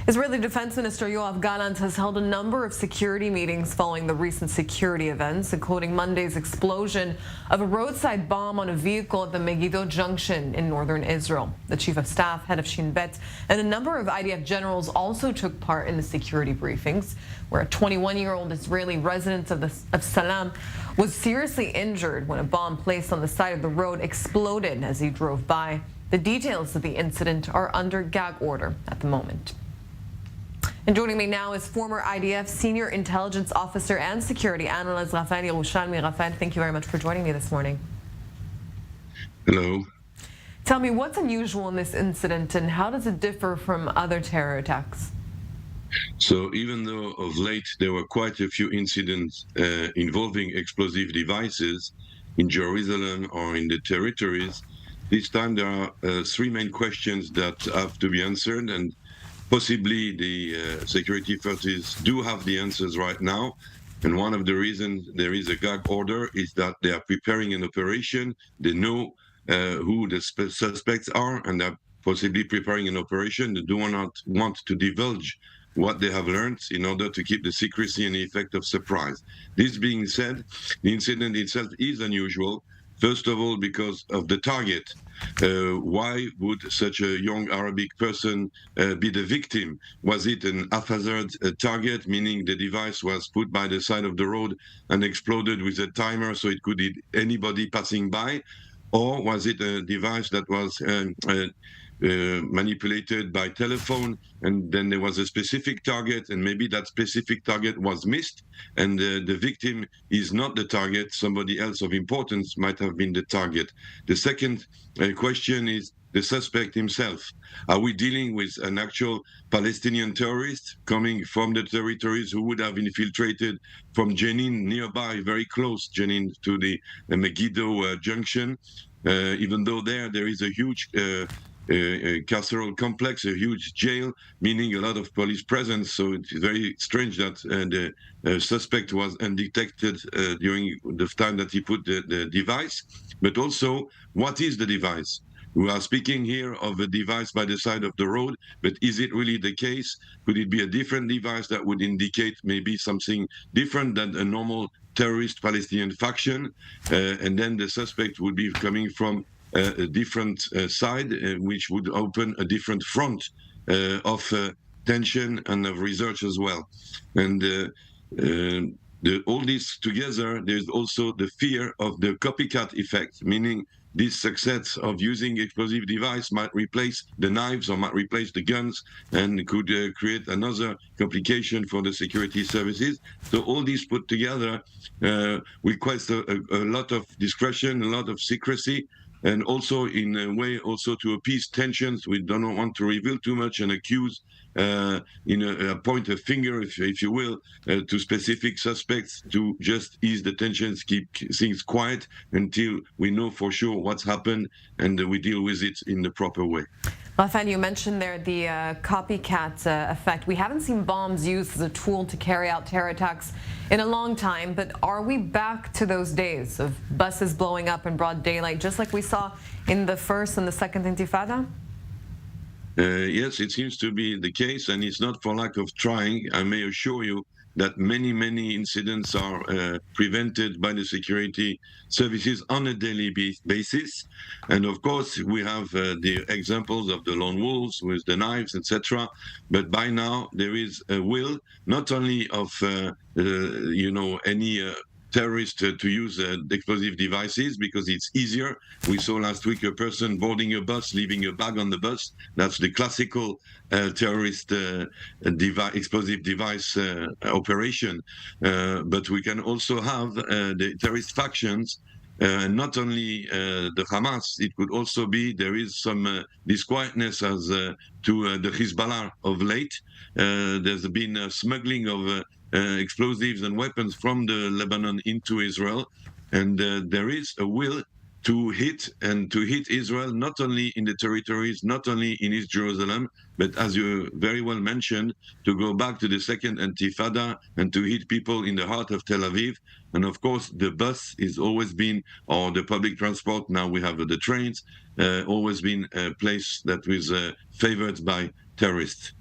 Israeli Defense Minister Yoav Gallant has held a number of security meetings following the recent security events, including Monday's explosion of a roadside bomb on a vehicle at the Megiddo junction in northern Israel. The Chief of Staff, head of Shin Bet, and a number of IDF generals also took part in the security briefings, where a 21-year-old Israeli resident of Salam was seriously injured when a bomb placed on the side of the road exploded as he drove by. The details of the incident are under gag order at the moment. And joining me now is former IDF senior intelligence officer and security analyst Raphael Jerusalmy. Raphael, thank you very much for joining me this morning. Hello. Tell me, what's unusual in this incident and how does it differ from other terror attacks? So even though of late there were quite a few incidents involving explosive devices in Jerusalem or in the territories, this time there are three main questions that have to be answered, and possibly the security forces do have the answers right now. And one of the reasons there is a gag order is that they are preparing an operation. They know who the suspects are, and they're possibly preparing an operation. They do not want to divulge what they have learned in order to keep the secrecy and the effect of surprise. This being said, the incident itself is unusual. First of all, because of the target. Why would such a young Arabic person be the victim? Was it an haphazard target, meaning the device was put by the side of the road and exploded with a timer so it could hit anybody passing by? Or was it a device that was manipulated by telephone, and then there was a specific target, and maybe that specific target was missed, and the victim is not the target, somebody else of importance might have been the target. The second question is the suspect himself. Are we dealing with an actual Palestinian terrorist coming from the territories who would have infiltrated from Jenin, nearby, very close, Jenin, to the Megiddo junction, even though there is a huge carceral complex, a huge jail, meaning a lot of police presence. So it's very strange that the suspect was undetected during the time that he put the device. But also, what is the device? We are speaking here of a device by the side of the road, but is it really the case? Could it be a different device that would indicate maybe something different than a normal terrorist Palestinian faction? And then the suspect would be coming from a different side, which would open a different front of tension and of research as well. And all this together, there's also the fear of the copycat effect, meaning this success of using explosive device might replace the knives or might replace the guns, and could create another complication for the security services. So all this put together requires a lot of discretion, a lot of secrecy, and also in a way also to appease tensions. We don't want to reveal too much and accuse, point a finger, if you will, to specific suspects, to just ease the tensions, keep things quiet until we know for sure what's happened and we deal with it in the proper way. Raphael, you mentioned there the copycat effect. We haven't seen bombs used as a tool to carry out terror attacks in a long time, but are we back to those days of buses blowing up in broad daylight, just like we saw in the first and the second Intifada? Yes, it seems to be the case, and it's not for lack of trying. I may assure you that many incidents are prevented by the security services on a daily basis. And of course, we have the examples of the lone wolves with the knives, etc. But by now, there is a will, not only of, any terrorists to use explosive devices because it's easier. We saw last week a person boarding a bus, leaving a bag on the bus. That's the classical terrorist explosive device operation. But we can also have the terrorist factions. Not only the Hamas, it could also be there is some disquietness as to the Hezbollah of late. There's been smuggling of explosives and weapons from the Lebanon into Israel, and there is a will to hit Israel, not only in the territories, not only in East Jerusalem, but as you very well mentioned, to go back to the second Intifada and to hit people in the heart of Tel Aviv. And of course, the bus has always been, or the public transport, now we have the trains, always been a place that was favored by terrorists.